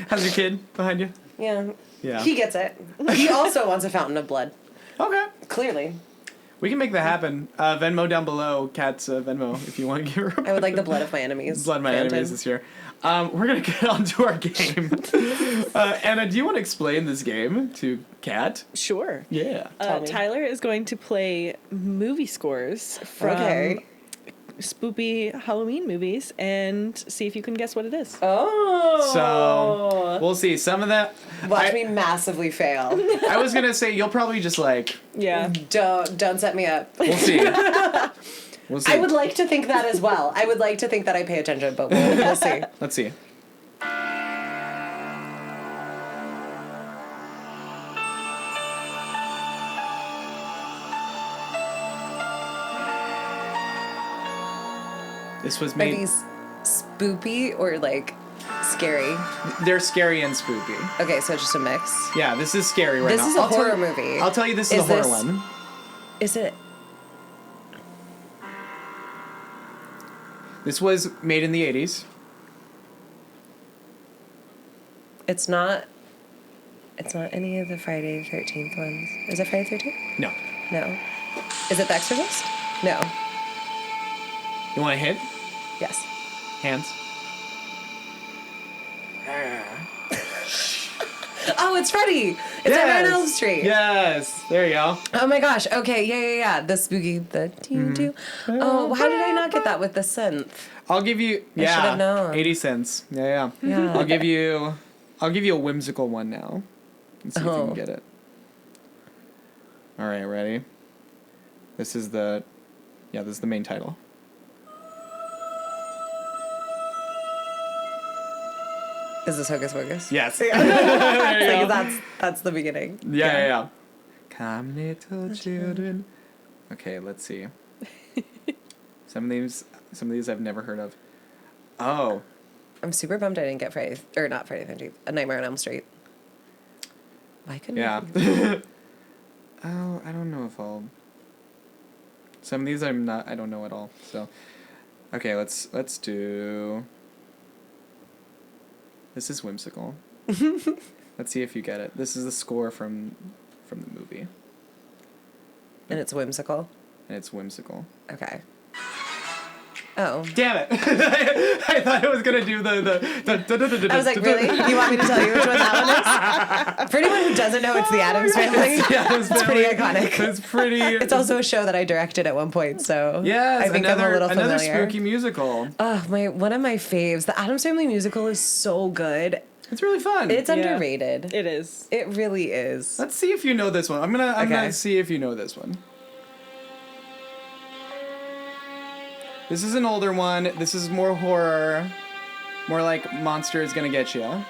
Speaker 1: How's your kid behind you?
Speaker 2: Yeah.
Speaker 1: Yeah.
Speaker 2: He gets it. He also wants a fountain of blood.
Speaker 1: Okay.
Speaker 2: Clearly.
Speaker 1: We can make that happen. Venmo down below, Kat's Venmo, if you want to give her.
Speaker 2: I would like the blood of my enemies.
Speaker 1: Blood of my enemies this year. We're going to get on to our game. Anna, do you want to explain this game to Kat?
Speaker 3: Sure.
Speaker 1: Yeah.
Speaker 3: Tyler is going to play movie scores from spoopy Halloween movies and see if you can guess what it is.
Speaker 2: Oh.
Speaker 1: So, we'll see. Some of that...
Speaker 2: Watch me massively fail.
Speaker 1: I was going to say, you'll probably just like...
Speaker 3: Yeah.
Speaker 2: Don't set me up.
Speaker 1: We'll see. We'll see.
Speaker 2: I would like to think that as well. I would like to think that I pay attention, but we'll see.
Speaker 1: Let's see. This was made...
Speaker 2: Are these spoopy or, like, scary?
Speaker 1: They're scary and spoopy.
Speaker 2: Okay, so it's just a mix.
Speaker 1: Yeah, this is scary right
Speaker 2: This
Speaker 1: now.
Speaker 2: is a horror movie.
Speaker 1: I'll tell you this is a horror one.
Speaker 2: Is it?
Speaker 1: This was made in the 80s.
Speaker 2: It's not any of the Friday the 13th ones. Is it Friday the 13th?
Speaker 1: No.
Speaker 2: No. Is it The Exorcist? No.
Speaker 1: You want a hint?
Speaker 2: Yes.
Speaker 1: Hands.
Speaker 2: Oh, it's Freddy! It's Nightmare on Elm Street.
Speaker 1: Yes. There you go.
Speaker 2: Oh my gosh. Okay. Yeah. The spooky. The doo. Oh, how did I not get that with the synth?
Speaker 1: I'll give you.
Speaker 2: I should have known.
Speaker 1: 80 cents. Yeah.
Speaker 2: Yeah.
Speaker 1: I'll give you a whimsical one now. Let's see if you can get it. All right. Ready? This is the main title.
Speaker 2: Is this Hocus Pocus?
Speaker 1: Yes.
Speaker 2: That's the beginning.
Speaker 1: Yeah. Come little children. Okay, let's see. Some of these I've never heard of. Oh.
Speaker 2: I'm super bummed I didn't get not Friday the 13th, A Nightmare on Elm Street. Why couldn't I?
Speaker 1: Oh, I don't know if I'll... Some of these I don't know at all, so... Okay, let's do... This is whimsical. Let's see if you get it. This is the score from the movie.
Speaker 2: And it's whimsical?
Speaker 1: And it's whimsical.
Speaker 2: Okay. Oh.
Speaker 1: Damn it! I thought I was gonna do the
Speaker 2: I was like, really? You want me to tell you which one that one is? For anyone who doesn't know, it's the Addams Family. It's pretty iconic.
Speaker 1: It's pretty...
Speaker 2: It's also a show that I directed at one point, so
Speaker 1: yes,
Speaker 2: I think I'm a little familiar.
Speaker 1: Another spooky musical.
Speaker 2: Oh, one of my faves. The Addams Family musical is so good.
Speaker 1: It's really fun.
Speaker 2: It's underrated.
Speaker 3: It is.
Speaker 2: It really is.
Speaker 1: Let's see if you know this one. I'm gonna see if you know this one. This is an older one. This is more horror. More like Monster is Gonna Get You.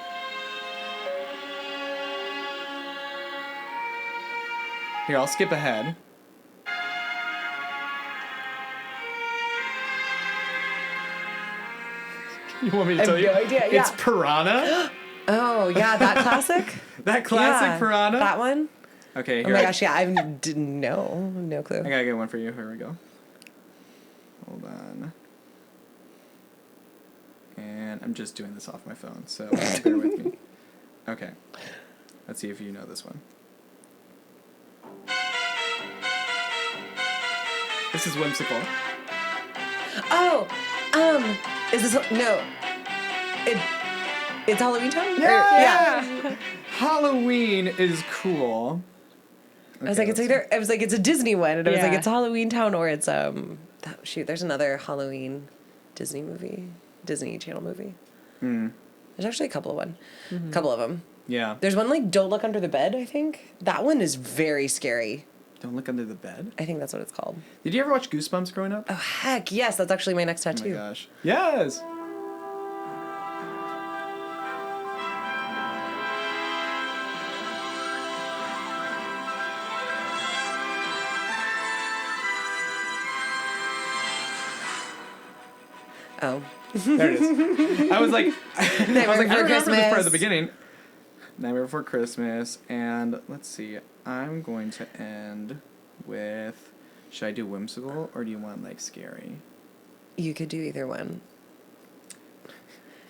Speaker 1: Here, I'll skip ahead. You want me to tell you?
Speaker 2: I have no idea,
Speaker 1: It's Piranha.
Speaker 2: Oh, yeah, that classic?
Speaker 1: That classic Piranha?
Speaker 2: That one?
Speaker 1: Okay, here.
Speaker 2: Oh my gosh, yeah, I didn't know. No clue.
Speaker 1: I gotta get one for you. Here we go. Hold on. And I'm just doing this off my phone, so bear with me. Okay. Let's see if you know this one. This is whimsical.
Speaker 2: Oh, is this no? It's Halloween time.
Speaker 1: Yeah. Halloween is cool.
Speaker 2: I was like, it's either. I was like, it's a Disney one, and I was like,
Speaker 3: Yeah.
Speaker 2: it's Halloween Town, or it's shoot. There's another Halloween Disney Channel movie. There's actually a couple of them.
Speaker 1: Yeah.
Speaker 2: There's one like Don't Look Under the Bed. I think that one is very scary.
Speaker 1: Don't Look Under the Bed.
Speaker 2: I think that's what it's called.
Speaker 1: Did you ever watch Goosebumps growing up?
Speaker 2: Oh heck yes, that's actually my next tattoo.
Speaker 1: Oh my gosh. Yes.
Speaker 2: Oh.
Speaker 1: There it is. I was like, I remember this part at the
Speaker 2: Christmas.
Speaker 1: beginning. Nightmare Before Christmas, and let's see. I'm going to end with. Should I do whimsical or do you want like scary?
Speaker 2: You could do either one.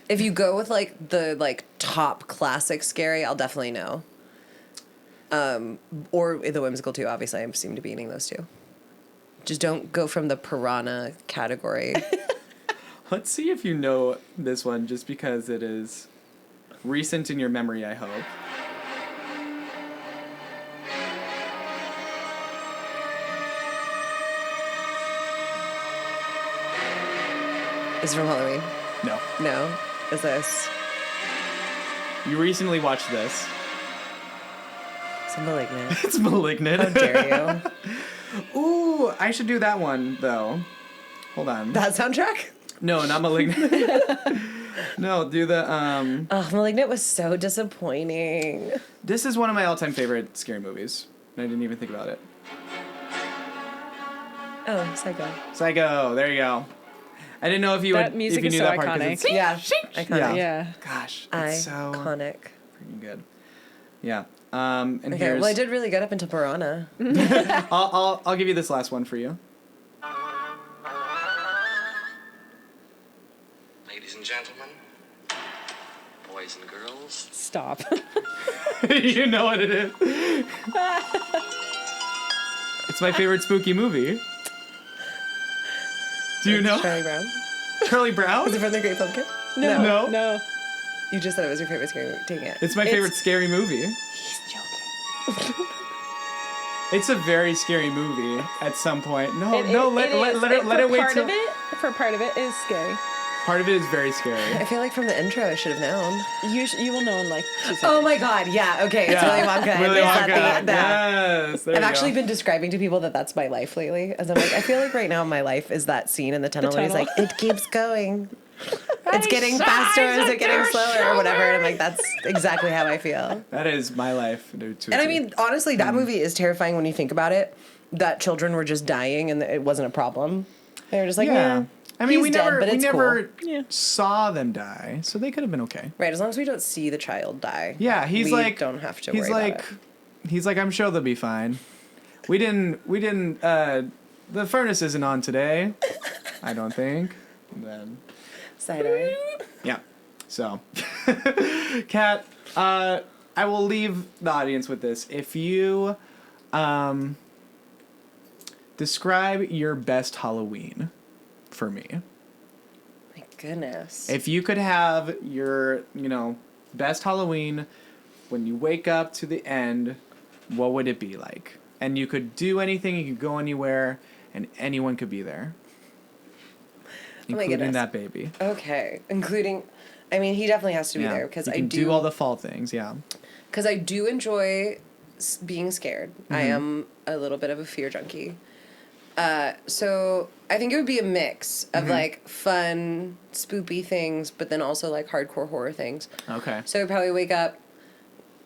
Speaker 2: If you go with like the top classic scary, I'll definitely know. Or the whimsical too. Obviously, I seem to be eating those two. Just don't go from the piranha category.
Speaker 1: Let's see if you know this one, just because it is recent in your memory, I hope.
Speaker 2: Is it from Halloween?
Speaker 1: No.
Speaker 2: No. Is this?
Speaker 1: You recently watched this.
Speaker 2: It's Malignant.
Speaker 1: It's Malignant.
Speaker 2: How dare you?
Speaker 1: Ooh, I should do that one, though. Hold on.
Speaker 2: That soundtrack?
Speaker 1: No, not Malignant. No, do the,
Speaker 2: Oh, Malignant was so disappointing.
Speaker 1: This is one of my all-time favorite scary movies. And I didn't even think about it.
Speaker 2: Oh, Psycho.
Speaker 1: Psycho, there you go. I didn't know if you
Speaker 3: That
Speaker 1: would,
Speaker 3: music
Speaker 1: if you
Speaker 3: is
Speaker 1: knew
Speaker 3: so
Speaker 1: that part. 'Cause
Speaker 3: iconic.
Speaker 1: it's
Speaker 2: Yeah. Iconic.
Speaker 3: Yeah.
Speaker 1: Gosh, it's so
Speaker 2: Iconic.
Speaker 1: freaking good. Yeah. And
Speaker 2: Okay,
Speaker 1: here's.
Speaker 2: well, I did really good up until Piranha.
Speaker 1: I'll give you this last one for you.
Speaker 4: Ladies and gentlemen, boys and girls.
Speaker 3: Stop.
Speaker 1: You know what it is. It's my favorite spooky movie. Do you know?
Speaker 2: Charlie Brown.
Speaker 1: Charlie Brown?
Speaker 2: Is it from The Great Pumpkin?
Speaker 1: No.
Speaker 3: No.
Speaker 2: You just said it was your favorite scary movie. Dang it.
Speaker 1: It's my favorite scary movie.
Speaker 2: He's joking.
Speaker 1: It's a very scary movie at some point. No, let it wait till...
Speaker 3: For part of it is scary.
Speaker 1: Part of it is very scary.
Speaker 2: I feel like from the intro I should have known.
Speaker 3: You will know in like 2 seconds.
Speaker 2: Oh my god, yeah, okay, it's Willy Wonka.
Speaker 1: Willy
Speaker 2: Is that
Speaker 1: Wonka.
Speaker 2: the-
Speaker 1: Yes, there
Speaker 2: I've
Speaker 1: you
Speaker 2: actually
Speaker 1: go.
Speaker 2: been describing to people that that's my life lately. As I'm like, I feel like right now my life is that scene in the tunnel where he's
Speaker 3: tunnel.
Speaker 2: like, it keeps going. It's getting faster, or is it getting slower, or whatever. And I'm like, that's exactly how I feel.
Speaker 1: That is my life.
Speaker 2: And I mean, honestly, that movie is terrifying when you think about it. That children were just dying and it wasn't a problem. They were just like, yeah.
Speaker 1: I mean, we
Speaker 2: he's dead,
Speaker 1: never,
Speaker 2: but
Speaker 1: we
Speaker 2: it's
Speaker 1: never
Speaker 2: cool.
Speaker 1: saw them die, so they could have been okay.
Speaker 2: Right, as long as we don't see the child die.
Speaker 1: Yeah, he's
Speaker 2: we
Speaker 1: like,
Speaker 2: don't have to
Speaker 1: he's
Speaker 2: worry
Speaker 1: like,
Speaker 2: about it.
Speaker 1: he's like, I'm sure they'll be fine. We didn't, the furnace isn't on today, I don't think. And then,
Speaker 2: Side eye.
Speaker 1: yeah, so, Kat, I will leave the audience with this. If you, describe your best Halloween for me.
Speaker 2: My goodness.
Speaker 1: If you could have your, best Halloween when you wake up to the end, what would it be like? And you could do anything, you could go anywhere, and anyone could be there.
Speaker 2: Oh my
Speaker 1: Including
Speaker 2: goodness.
Speaker 1: that baby.
Speaker 2: Okay, including... I mean, he definitely has to be there because I
Speaker 1: do all the fall things. Yeah.
Speaker 2: Because I do enjoy being scared. I am a little bit of a fear junkie. So I think it would be a mix of like fun, spoopy things, but then also like hardcore horror things.
Speaker 1: Okay.
Speaker 2: So I'd probably wake up.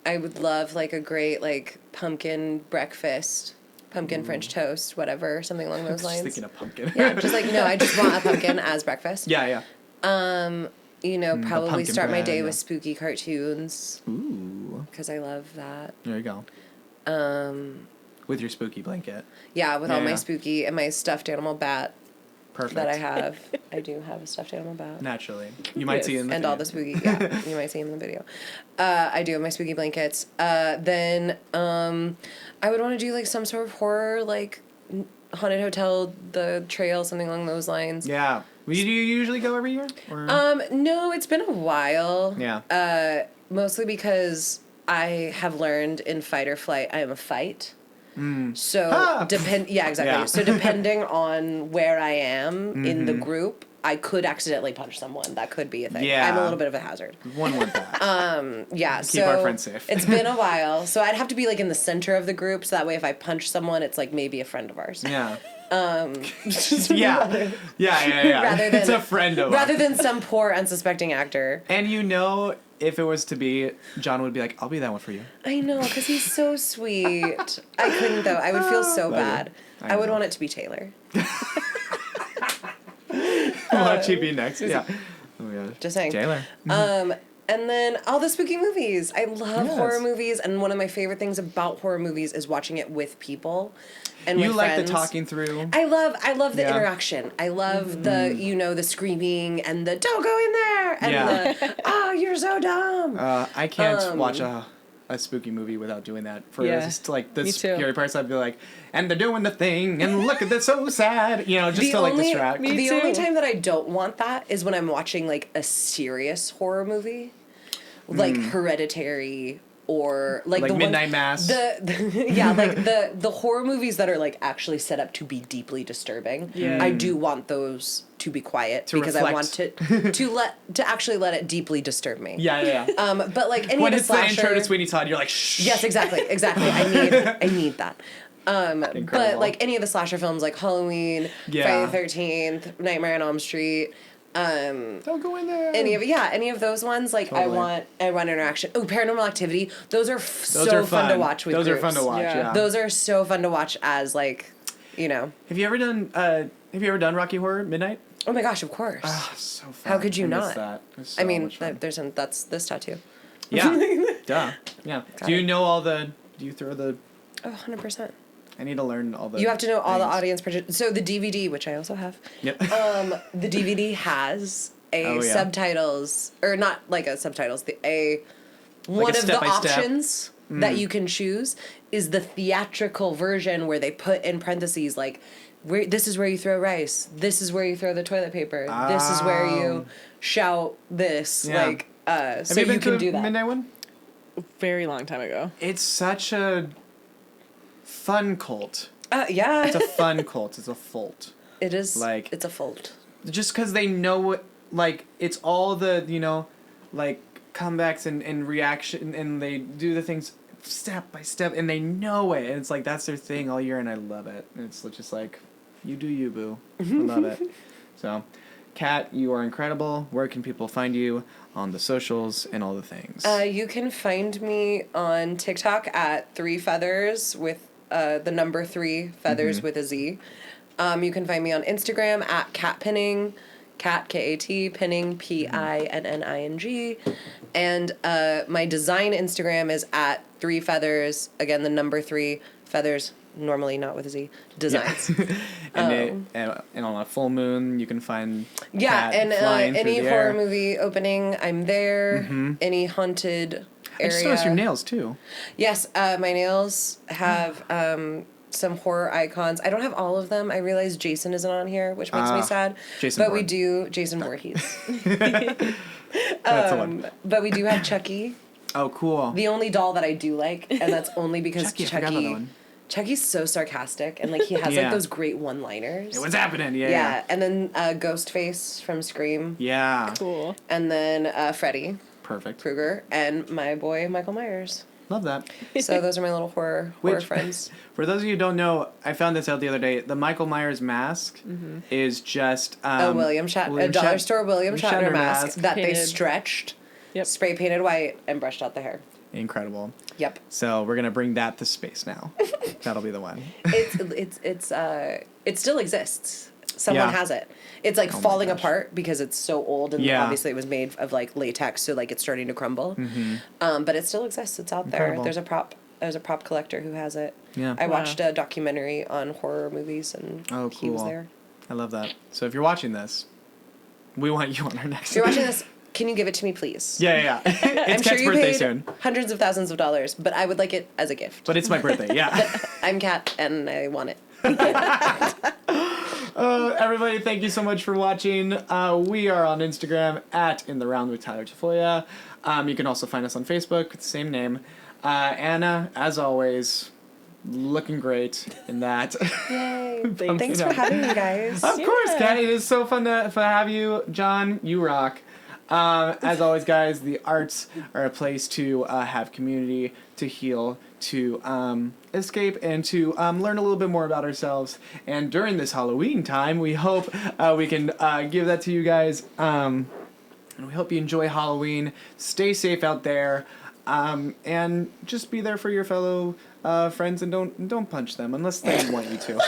Speaker 2: I would love like a great like pumpkin breakfast, pumpkin French toast, whatever, something along those lines.
Speaker 1: Just thinking of pumpkin.
Speaker 2: Yeah, just like no, I just want a pumpkin as breakfast.
Speaker 1: Yeah.
Speaker 2: You know, probably start my day
Speaker 1: bread,
Speaker 2: with spooky cartoons.
Speaker 1: Ooh.
Speaker 2: Because I love that.
Speaker 1: There you go. With your spooky blanket.
Speaker 2: Yeah, with all my spooky and my stuffed animal bat.
Speaker 1: Perfect.
Speaker 2: That I have. I do have a stuffed animal bat.
Speaker 1: Naturally. You might see it in the
Speaker 2: and
Speaker 1: video.
Speaker 2: all the spooky, yeah, you might see him in the video. I do have my spooky blankets. Then I would want to do like some sort of horror, like Haunted Hotel, The Trail, something along those lines.
Speaker 1: Yeah. Do you usually go every year? Or?
Speaker 2: No, it's been a while.
Speaker 1: Yeah.
Speaker 2: Mostly because I have learned in fight or flight, I am a fight. So yeah, exactly.
Speaker 1: Yeah.
Speaker 2: So depending on where I am in the group, I could accidentally punch someone. That could be a thing.
Speaker 1: Yeah.
Speaker 2: I'm a little bit of a hazard.
Speaker 1: One want that.
Speaker 2: Yeah.
Speaker 1: Keep our friends safe.
Speaker 2: It's been a while, so I'd have to be like in the center of the group, so that way if I punch someone, it's like maybe a friend of ours.
Speaker 1: Yeah.
Speaker 2: Yeah.
Speaker 1: Rather than, it's a friend of
Speaker 2: rather than some poor unsuspecting actor.
Speaker 1: And you know, if it was to be, John would be like, I'll be that one for you.
Speaker 2: I know, because he's so sweet. I couldn't, though. I would feel so bad. I would want it to be Taylor.
Speaker 1: Watch you be next. Yeah. Oh my gosh.
Speaker 2: Just saying.
Speaker 1: Taylor.
Speaker 2: And then all the spooky movies. I love horror movies, and one of my favorite things about horror movies is watching it with people. And
Speaker 1: you
Speaker 2: with
Speaker 1: like
Speaker 2: friends.
Speaker 1: the talking through.
Speaker 2: I love the interaction. I love the the screaming and the don't go in there and the you're so dumb.
Speaker 1: I can't watch a spooky movie without doing that. For just like the scary parts, I'd be like, and they're doing the thing, and look at this, so sad. You know, just to like distract.
Speaker 2: The only time that I don't want that is when I'm watching like a serious horror movie, like Hereditary. Or like the
Speaker 1: Midnight Mass.
Speaker 2: The horror movies that are like actually set up to be deeply disturbing. Yeah. I do want those to be quiet because
Speaker 1: reflect.
Speaker 2: I want to actually let it deeply disturb me.
Speaker 1: Yeah.
Speaker 2: But like any
Speaker 1: when
Speaker 2: of
Speaker 1: it's
Speaker 2: the slasher,
Speaker 1: the intro to Sweeney Todd, you're like, shh.
Speaker 2: Yes, exactly. I need that. But like any of the slasher films, like Halloween, Friday the 13th, Nightmare on Elm Street.
Speaker 1: Don't go in there.
Speaker 2: Any of those ones, like totally. I want interaction. Oh, Paranormal Activity. Those are so fun to watch with
Speaker 1: groups.
Speaker 2: Those
Speaker 1: are fun to watch. Yeah.
Speaker 2: Those are so fun to watch as like,
Speaker 1: Have you ever done Rocky Horror Midnight?
Speaker 2: Oh my gosh, of course.
Speaker 1: So fun.
Speaker 2: How could you not?
Speaker 1: That. So
Speaker 2: I mean, that's this tattoo.
Speaker 1: Yeah. Duh. Yeah. Do you know do you throw the?
Speaker 2: Oh, 100%.
Speaker 1: I need to learn all the.
Speaker 2: You have to know all the audience. So the DVD, which I also have.
Speaker 1: Yep.
Speaker 2: The DVD has subtitles, or not like a subtitles. One of the options that you can choose is the theatrical version where they put in parentheses like, this is where you throw rice. This is where you throw the toilet paper. This is where you shout this.
Speaker 1: Yeah.
Speaker 2: Like,
Speaker 1: Have
Speaker 2: so you can do that.
Speaker 1: Midnight one?
Speaker 3: Very long time ago.
Speaker 1: It's such a fun cult.
Speaker 2: Yeah.
Speaker 1: It's a fun cult. It's a fault.
Speaker 2: It is.
Speaker 1: Like,
Speaker 2: it's a fault.
Speaker 1: Just because they know, like, it's all the, like, comebacks and reaction, and they do the things step by step, and they know it. And it's like, that's their thing all year, and I love it. And it's just like, you do you, boo. I love it. So, Kat, you are incredible. Where can people find you on the socials and all the things?
Speaker 2: You can find me on TikTok at 3 Feathers with the number 3 Feathers with a Z. You can find me on Instagram at catpinning, Cat K-A-T, pinning Pinning. And my design Instagram is at 3 Feathers, again the number 3 Feathers, normally not with a Z, designs.
Speaker 1: And on a full moon, you can find Kat
Speaker 2: and
Speaker 1: flying
Speaker 2: any
Speaker 1: through the
Speaker 2: horror
Speaker 1: air.
Speaker 2: movie opening, I'm there. Any haunted area.
Speaker 1: I just noticed your nails too.
Speaker 2: Yes, my nails have some horror icons. I don't have all of them. I realize Jason isn't on here, which makes me sad.
Speaker 1: Jason Bourne.
Speaker 2: We do Jason Voorhees.
Speaker 1: That's the one.
Speaker 2: But we do have Chucky.
Speaker 1: Oh, cool.
Speaker 2: The only doll that I do like, and that's only because
Speaker 1: Chucky, I forgot about that one.
Speaker 2: Chucky's so sarcastic, and like he has like those great one-liners.
Speaker 1: What's happening? Yeah.
Speaker 2: Yeah, and then Ghostface from Scream.
Speaker 1: Yeah.
Speaker 3: Cool.
Speaker 2: And then Freddy.
Speaker 1: Perfect.
Speaker 2: Krueger, and my boy Michael Myers.
Speaker 1: Love that.
Speaker 2: So those are my little horror friends.
Speaker 1: For those of you who don't know, I found this out the other day. The Michael Myers mask is just a
Speaker 2: dollar store William Shatner mask that
Speaker 3: painted.
Speaker 2: they stretched, spray painted white, and brushed out the hair.
Speaker 1: Incredible.
Speaker 2: Yep.
Speaker 1: So we're gonna bring that to space now. That'll be the one.
Speaker 2: It still exists. Someone has it. It's like falling apart because it's so old, and obviously it was made of like latex, so like it's starting to crumble. But it still exists. It's out there. There's a prop collector who has it.
Speaker 1: Yeah.
Speaker 2: I watched a documentary on horror movies, and he was there.
Speaker 1: I love that. So if you're watching this, we want you on our next.
Speaker 2: If you're watching this, can you give it to me, please?
Speaker 1: Yeah. It's
Speaker 2: I'm sure
Speaker 1: Kat's
Speaker 2: you
Speaker 1: birthday
Speaker 2: paid
Speaker 1: soon.
Speaker 2: hundreds of thousands of dollars, but I would like it as a gift.
Speaker 1: But it's my birthday, yeah.
Speaker 2: I'm Kat, and I want it.
Speaker 1: Everybody, thank you so much for watching. We are on Instagram at In The Round with Tyler Tafolla. You can also find us on Facebook with the same name. Anna, as always, looking great in that.
Speaker 2: Yay. Thanks for having me, guys.
Speaker 1: Of course, Kat. It is so fun to have you. John, you rock. As always, guys, the arts are a place to have community, to heal, to escape, and to learn a little bit more about ourselves. And during this Halloween time, we hope we can give that to you guys. And we hope you enjoy Halloween. Stay safe out there. And just be there for your fellow friends, and don't punch them unless they want you to.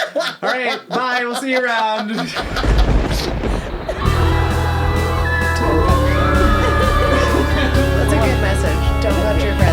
Speaker 1: All right, bye. We'll see you around.
Speaker 2: That's a good message. Don't punch your friends.